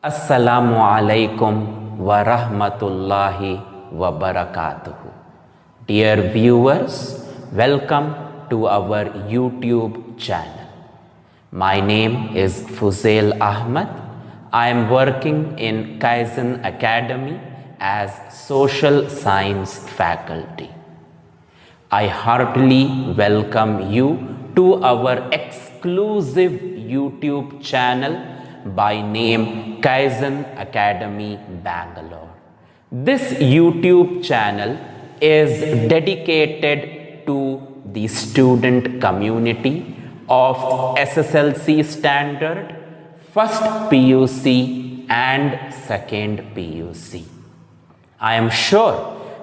Assalamu alaikum wa rahmatullahi wa barakatuhu. Dear viewers, welcome to our YouTube channel. My name is Fuzail Ahmad. I am working in Kaizen Academy as Social Science faculty. I heartily welcome you to our exclusive YouTube channel by name Kaizen Academy Bangalore. This YouTube channel is dedicated to the student community of SSLC standard, first PUC and second PUC. I am sure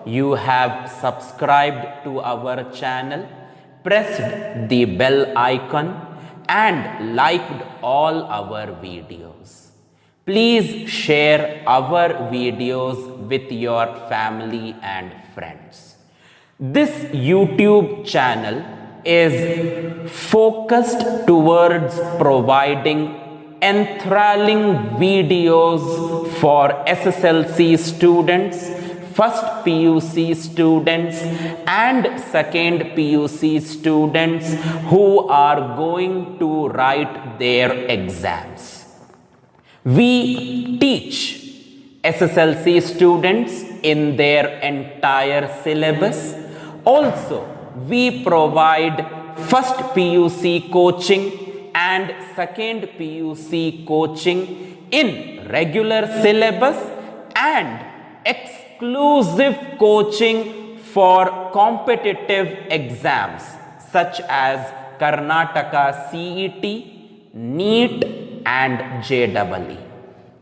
you have subscribed to our channel, pressed the bell icon and liked all our videos. Please share our videos with your family and friends. This YouTube channel is focused towards providing enthralling videos for SSLC students, first PUC students and second PUC students who are going to write their exams. We teach SSLC students in their entire syllabus. Also, we provide first PUC coaching and second PUC coaching in regular syllabus and exclusive coaching for competitive exams such as Karnataka CET, NEET and JEE.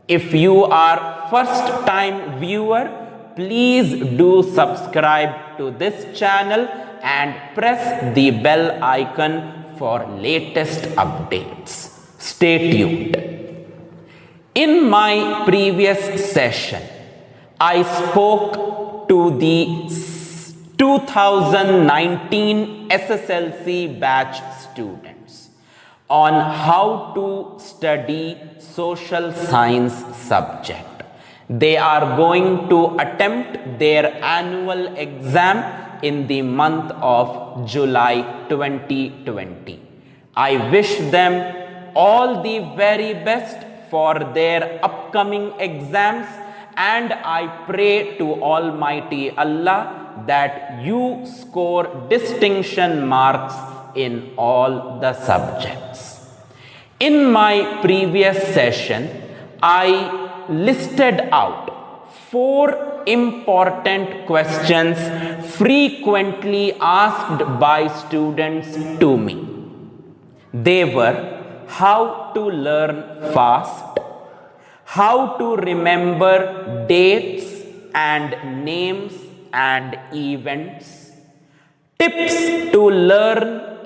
If you are first time viewer, please do subscribe to this channel and press the bell icon for latest updates. Stay tuned. In my previous session, I spoke to the 2019 SSLC batch students on how to study social science subject. They are going to attempt their annual exam in the month of July 2020. I wish them all the very best for their upcoming exams, and I pray to Almighty Allah that you score distinction marks in all the subjects. In my previous session, I listed out 4 important questions frequently asked by students to me. They were: how to learn fast, how to remember dates and names and events, tips to learn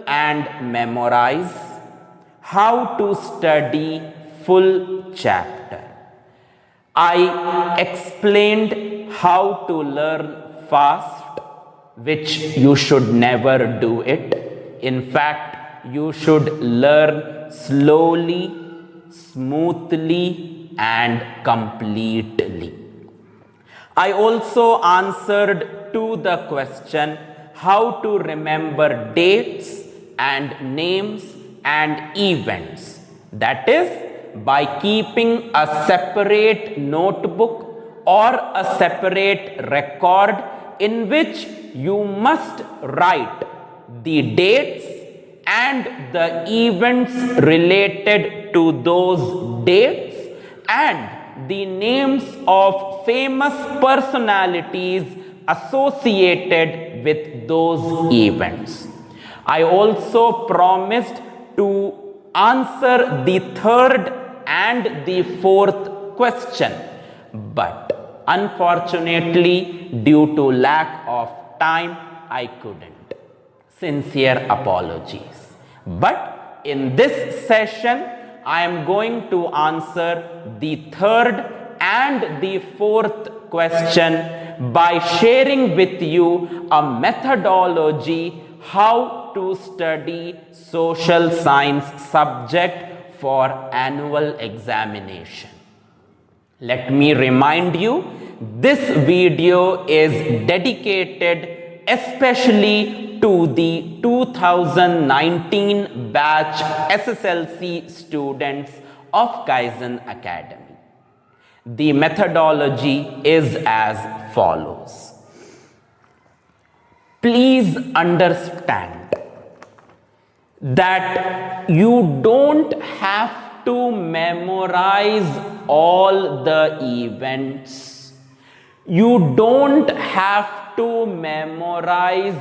and memorize, how to study full chapter. I explained how to learn fast, which you should never do it. In fact, you should learn slowly, smoothly and completely. I also answered to the question how to remember dates and names and events. That is, by keeping a separate notebook or a separate record in which you must write the dates and the events related to those dates and the names of famous personalities associated with those events. I also promised to answer the third and the fourth question, but unfortunately, due to lack of time, I couldn't. Sincere apologies. But in this session, I am going to answer the third and the fourth question by sharing with you a methodology how to study social science subject for annual examination. Let me remind you, this video is dedicated especially to the 2019 batch SSLC students of Kaizen Academy. The methodology is as follows. Please understand that you don't have to memorize all the events. You don't have to memorize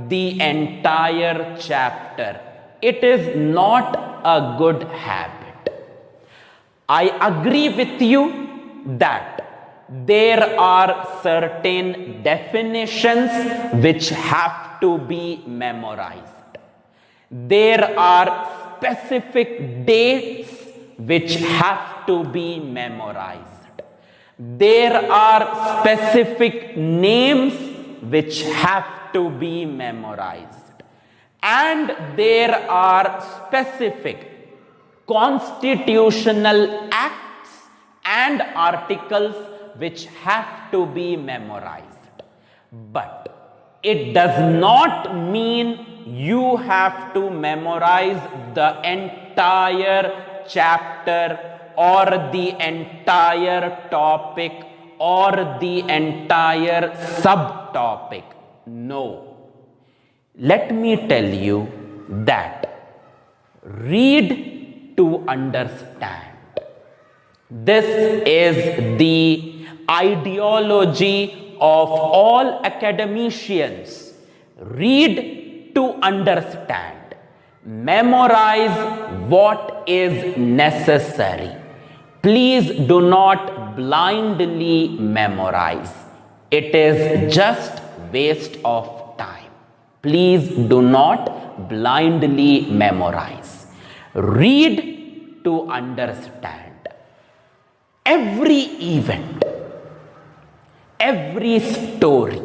the entire chapter. It is not a good habit. I agree with you that there are certain definitions which have to be memorized. There are specific dates which have to be memorized. There are specific names which have to be memorized. And there are specific constitutional acts and articles which have to be memorized. But it does not mean you have to memorize the entire chapter or the entire topic or the entire subtopic. No. Let me tell you that read to understand. This is the ideology of all academicians. Read to understand. Memorize what is necessary. Please do not blindly memorize. It is just waste of time. Please do not blindly memorize. Read to understand. Every event, every story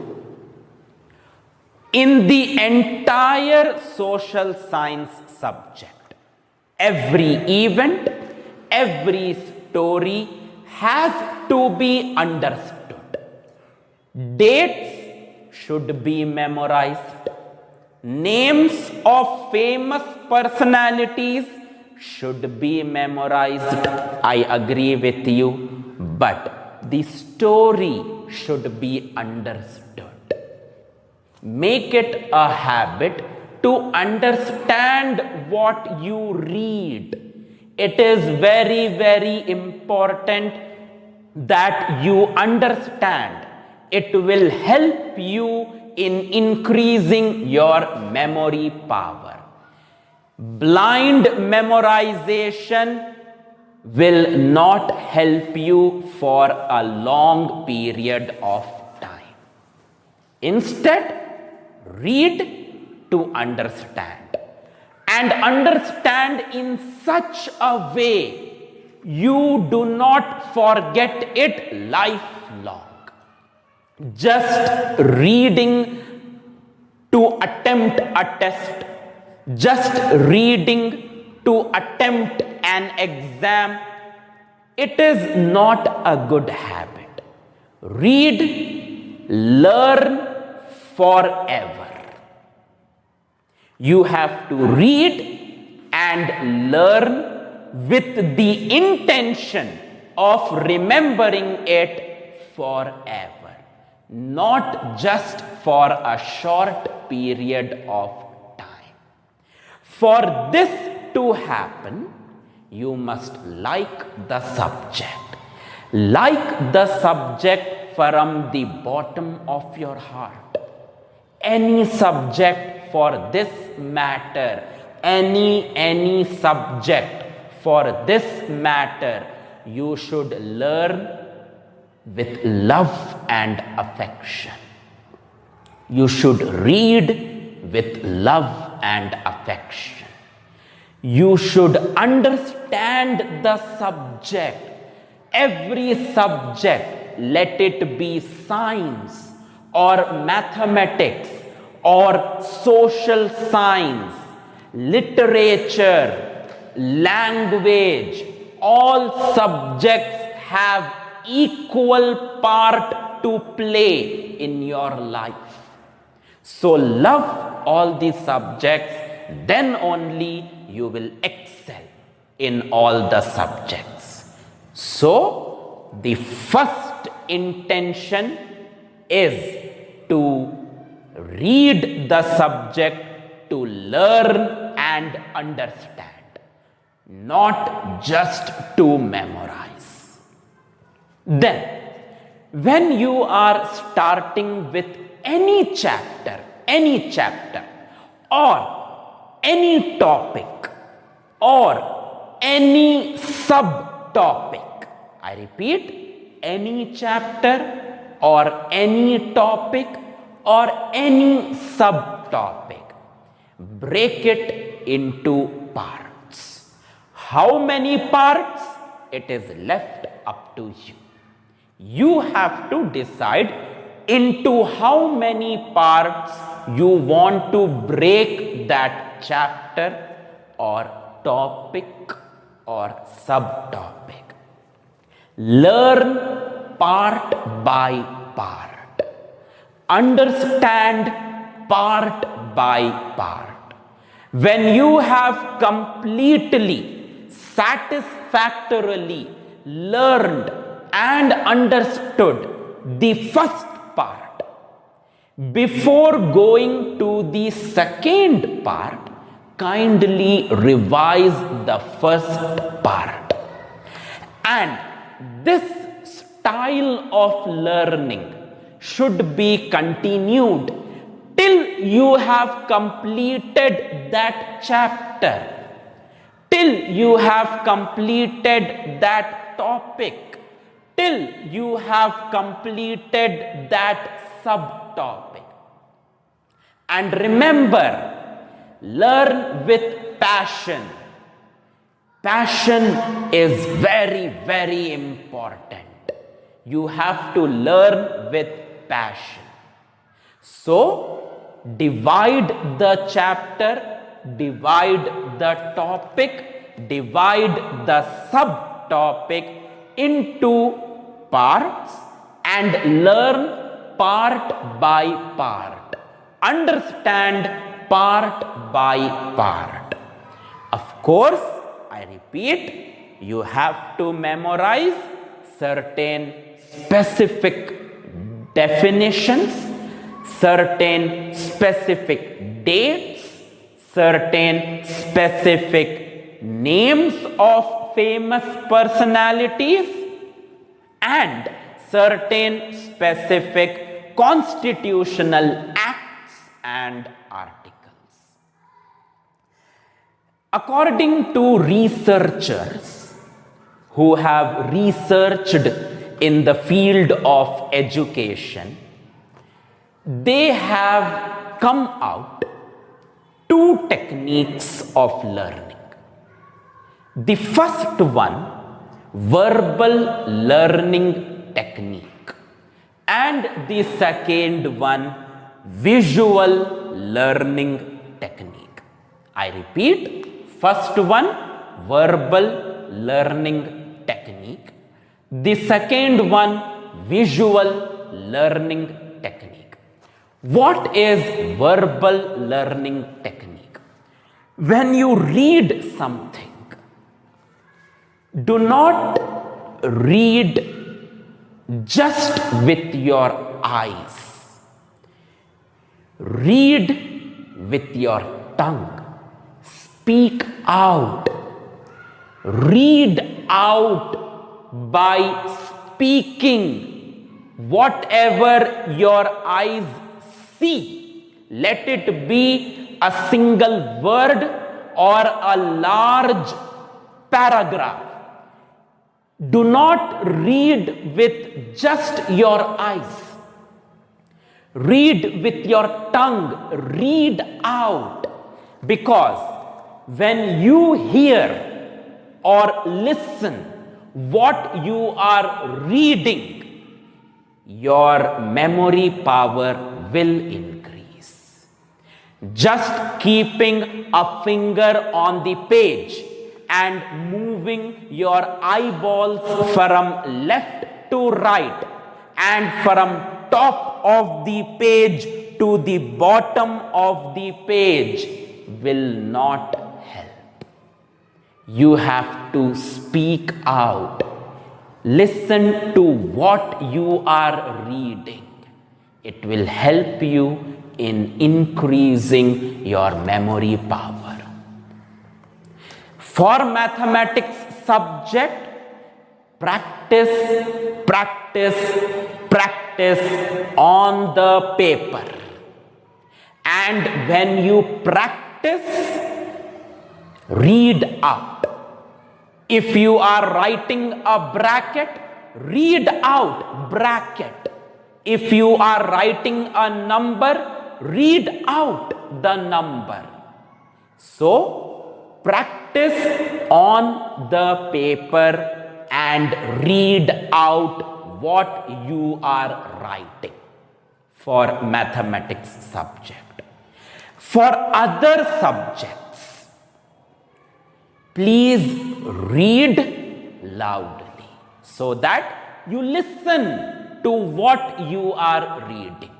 in the entire social science subject, every event, every story has to be understood. Dates should be memorized. Names of famous personalities should be memorized. I agree with you, but the story should be understood. Make it a habit to understand what you read. It is very, very important that you understand. It will help you in increasing your memory power. Blind memorization will not help you for a long period of time. Instead, read to understand, and understand in such a way you do not forget it lifelong. Just reading to attempt a test, just reading to attempt an exam, it is not a good habit. Read, learn forever. You have to read and learn with the intention of remembering it forever, not just for a short period of time. For this to happen, you must like the subject. Like the subject from the bottom of your heart. Any subject for this matter, any subject for this matter, you should learn with love and affection. You should read with love and affection. You should understand the subject. Every subject, let it be science or mathematics or social science, literature, language, all subjects have equal part to play in your life. So love all the subjects, then only you will excel in all the subjects. So the first intention is to read the subject to learn and understand, not just to memorize. Then, when you are starting with any chapter, or any topic, or any subtopic, I repeat, any chapter or any topic or any subtopic, break it into parts. How many parts? It is left up to you. You have to decide into how many parts you want to break that chapter or topic or subtopic. Learn part by part. Understand part by part. When you have completely, satisfactorily learned and understood the first part, before going to the second part, kindly revise the first part. And this style of learning should be continued till you have completed that chapter, till you have completed that topic, till you have completed that subtopic. And remember, learn with passion. Passion is very, very important. You have to learn with passion. So, divide the chapter, divide the topic, divide the subtopic into parts and learn part by part. Understand part by part. Of course, I repeat, you have to memorize certain specific definitions, certain specific dates, certain specific names of famous personalities, and certain specific constitutional acts and articles. According to researchers who have researched in the field of education, they have come out two techniques of learning. The first one, verbal learning technique, and the second one, visual learning technique. I repeat, first one, verbal learning technique. The second one, visual learning technique. What is verbal learning technique? When you read something, do not read just with your eyes. Read with your tongue. Speak out. Read out by speaking whatever your eyes see. Let it be a single word or a large paragraph. Do not read with just your eyes. Read with your tongue. Read out. Because when you hear or listen what you are reading, your memory power will increase. Just keeping a finger on the page and moving your eyeballs from left to write and from top of the page to the bottom of the page will not help. You have to speak out. Listen to what you are reading. It will help you in increasing your memory power. For mathematics subject, practice, practice, practice on the paper. And when you practice, read out. If you are writing a bracket, read out bracket. If you are writing a number, read out the number. So, practice on the paper and read out what you are writing for mathematics subject. For other subjects, please read loudly so that you listen to what you are reading.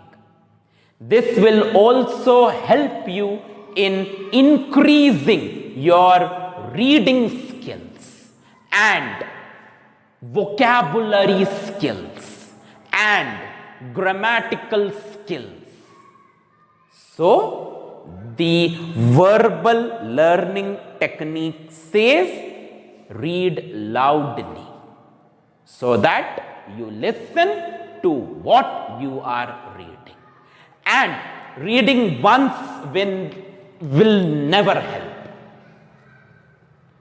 This will also help you in increasing your reading skills and vocabulary skills and grammatical skills. So, the verbal learning technique says read loudly so that you listen to what you are reading. And reading once will never help.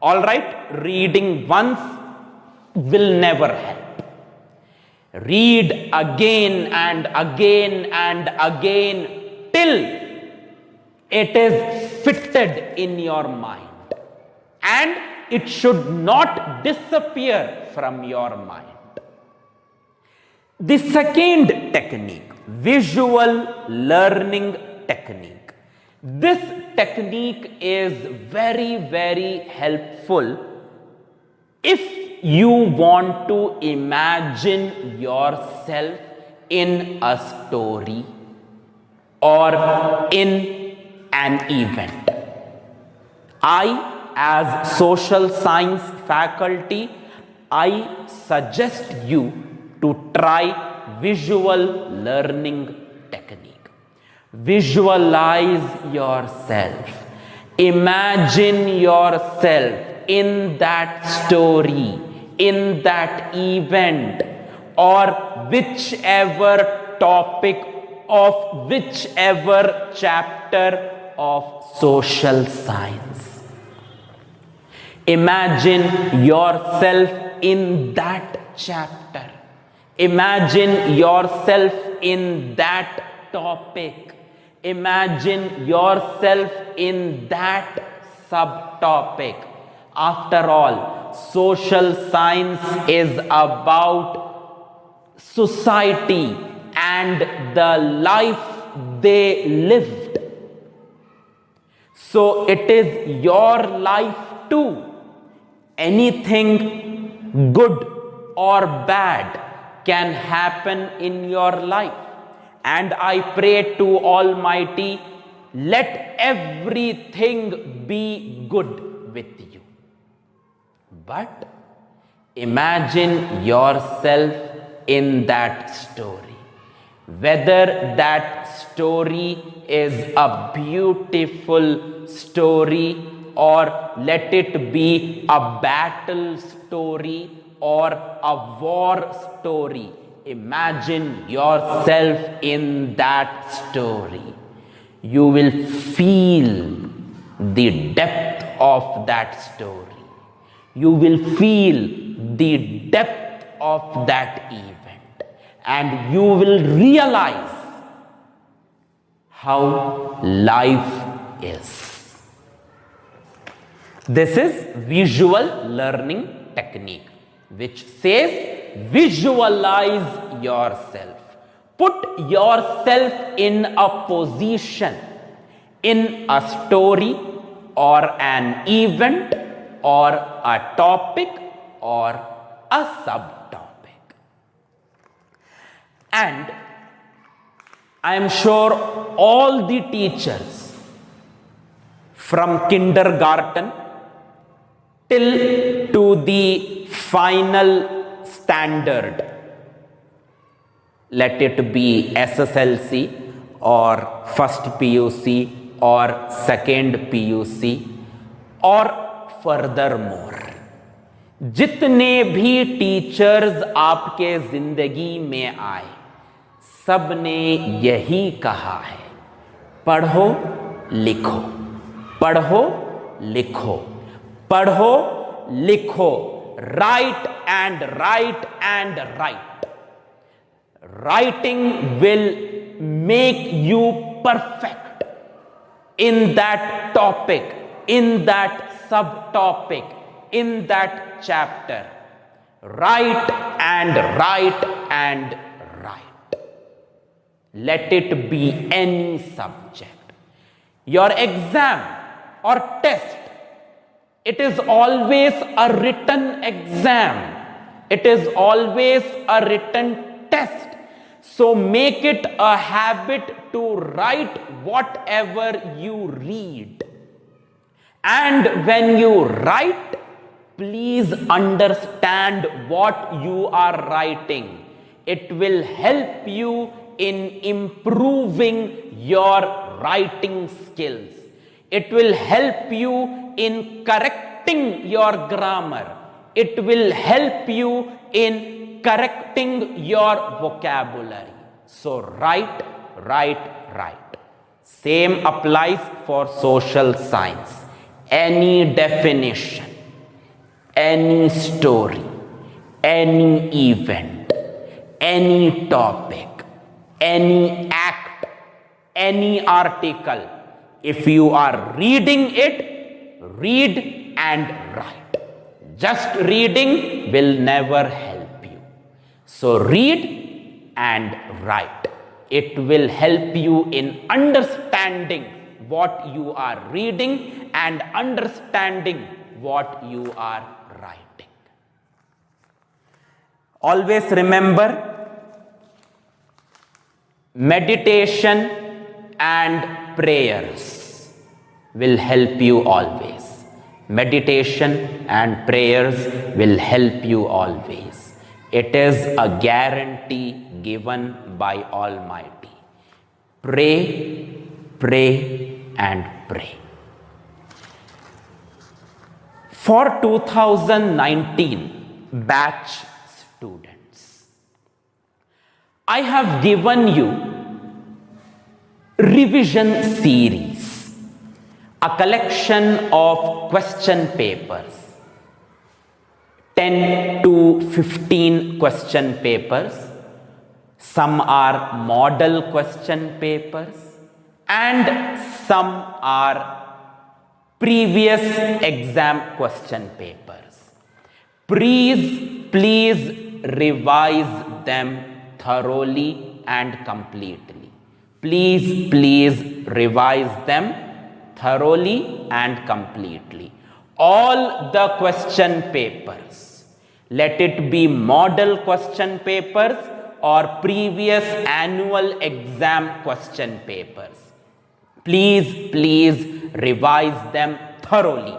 Alright? Reading once will never help. Read again and again and again till it is fitted in your mind. And it should not disappear from your mind. The second technique, visual learning technique. This technique is very, very helpful if you want to imagine yourself in a story or in an event. I, as social science faculty, I suggest you to try visual learning technique. Visualize yourself. Imagine yourself in that story, in that event, or whichever topic of whichever chapter of social science. Imagine yourself in that chapter. Imagine yourself in that topic. Imagine yourself in that subtopic. After all, social science is about society and the life they lived. So it is your life too. Anything good or bad can happen in your life. And I pray to Almighty, let everything be good with you. But imagine yourself in that story. Whether that story is a beautiful story or let it be a battle story or a war story. Imagine yourself in that story. You will feel the depth of that story. You will feel the depth of that event. And you will realize how life is. This is visual learning technique, which says visualize yourself. Put yourself in a position in a story or an event or a topic or a subtopic. And I am sure all the teachers from kindergarten till to the final standard, let it be SSLC or first PUC or second PUC or furthermore, जितने भी teachers आपके जिंदगी में आए, सब ने यही कहा है, पढ़ो लिखो, पढ़ो लिखो, पढ़ो लिखो, right and right and right. Writing will make you perfect in that topic, in that subtopic, in that chapter. Write and write and write. Let it be any subject. Your exam or test, it is always a written exam. It is always a written test. So make it a habit to write whatever you read. And when you write, please understand what you are writing. It will help you in improving your writing skills. It will help you in correcting your grammar. It will help you in correcting your vocabulary. So write, write, write. Same applies for social science. Any definition, any story, any event, any topic, any act, any article, if you are reading it, read and write. Just reading will never help you. So read and write. It will help you in understanding what you are reading and understanding what you are writing. Always remember, meditation and prayers will help you always. Meditation and prayers will help you always. It is a guarantee given by Almighty. Pray, pray, and pray. For 2019 batch students, I have given you revision series, a collection of question papers, 10 to 15 question papers. Some are model question papers and some are previous exam question papers. Please revise them thoroughly and completely. Please revise them thoroughly and completely. All the question papers, let it be model question papers or previous annual exam question papers. Please revise them thoroughly,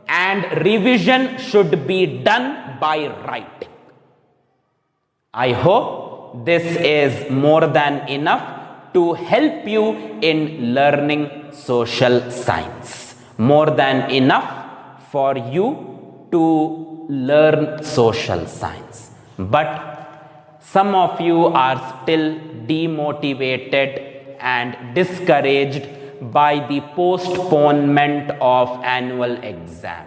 and revision should be done by writing. I hope this is more than enough to help you in learning social science. More than enough for you to learn social science. But some of you are still demotivated and discouraged by the postponement of annual exam.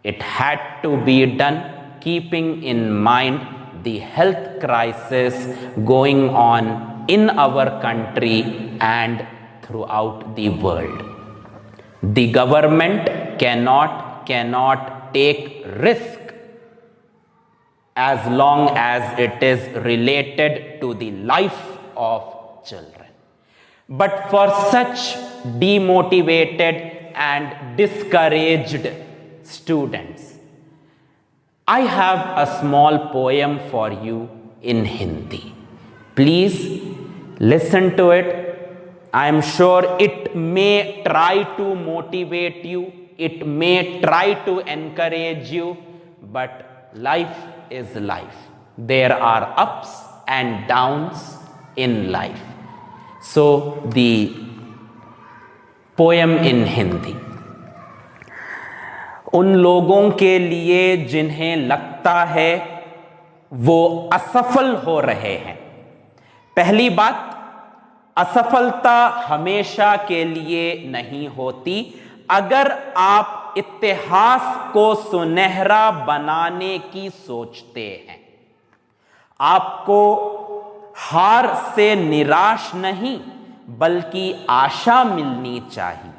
It had to be done keeping in mind the health crisis going on in our country and throughout the world. The government cannot take risk as long as it is related to the life of children. But for such demotivated and discouraged students, I have a small poem for you in Hindi. Please listen to it. I am sure it may try to motivate you, it may try to encourage you, but life is life. There are ups and downs in life. So the poem in Hindi. उन लोगों के लिए जिन्हें लगता है वो असफल हो रहे हैं। पहली बात, असफलता हमेशा के लिए नहीं होती। अगर आप इतिहास को सुनहरा बनाने की सोचते हैं, आपको हार से निराश नहीं बल्कि आशा मिलनी चाहिए।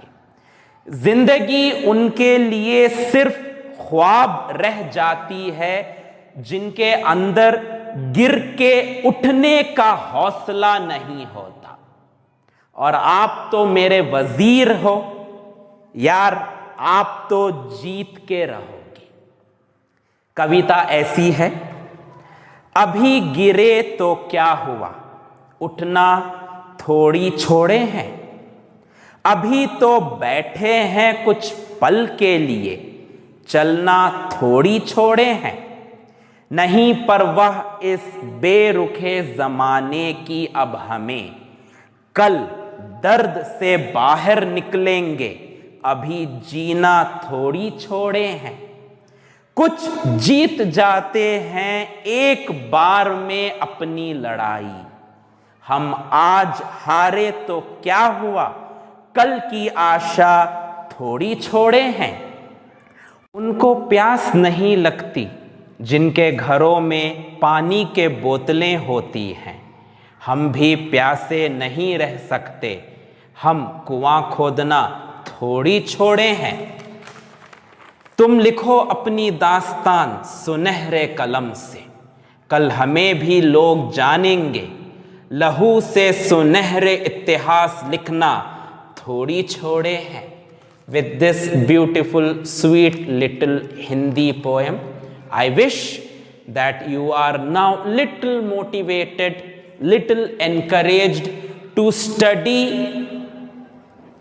जिंदगी उनके लिए सिर्फ ख्वाब रह जाती है जिनके अंदर गिर के उठने का हौसला नहीं होता। और आप तो मेरे वजीर हो यार, आप तो जीत के रहोगे। कविता ऐसी है, अभी गिरे तो क्या हुआ, उठना थोड़ी छोड़े हैं। अभी तो बैठे हैं कुछ पल के लिए, चलना थोड़ी छोड़े हैं। नहीं परवाह इस बेरुखे जमाने की अब हमें, कल दर्द से बाहर निकलेंगे, अभी जीना थोड़ी छोड़े हैं। कुछ जीत जाते हैं एक बार में अपनी लड़ाई, हम आज हारे तो क्या हुआ, कल की आशा थोड़ी छोड़े हैं। उनको प्यास नहीं लगती जिनके घरों में पानी के बोतलें होती हैं। हम भी प्यासे नहीं रह सकते, हम कुआं खोदना थोड़ी छोड़े हैं। तुम लिखो अपनी दास्तान सुनहरे कलम से, कल हमें भी लोग जानेंगे। लहू से सुनहरे इतिहास लिखना थोड़ी छोड़े हैं। With this beautiful, sweet little Hindi poem, I wish that you are now little motivated, little encouraged to study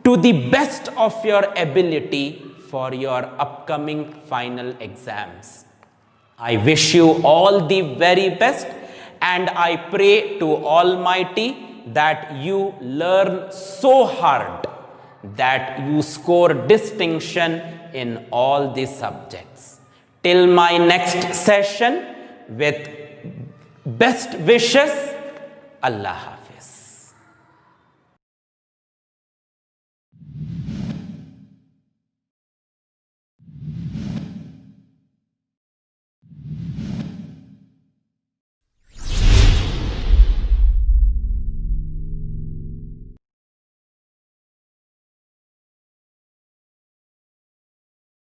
to the best of your ability for your upcoming final exams. I wish you all the very best, and I pray to Almighty that you learn so hard that you score distinction in all the subjects. Till my next session, with best wishes, Allah Hafiz.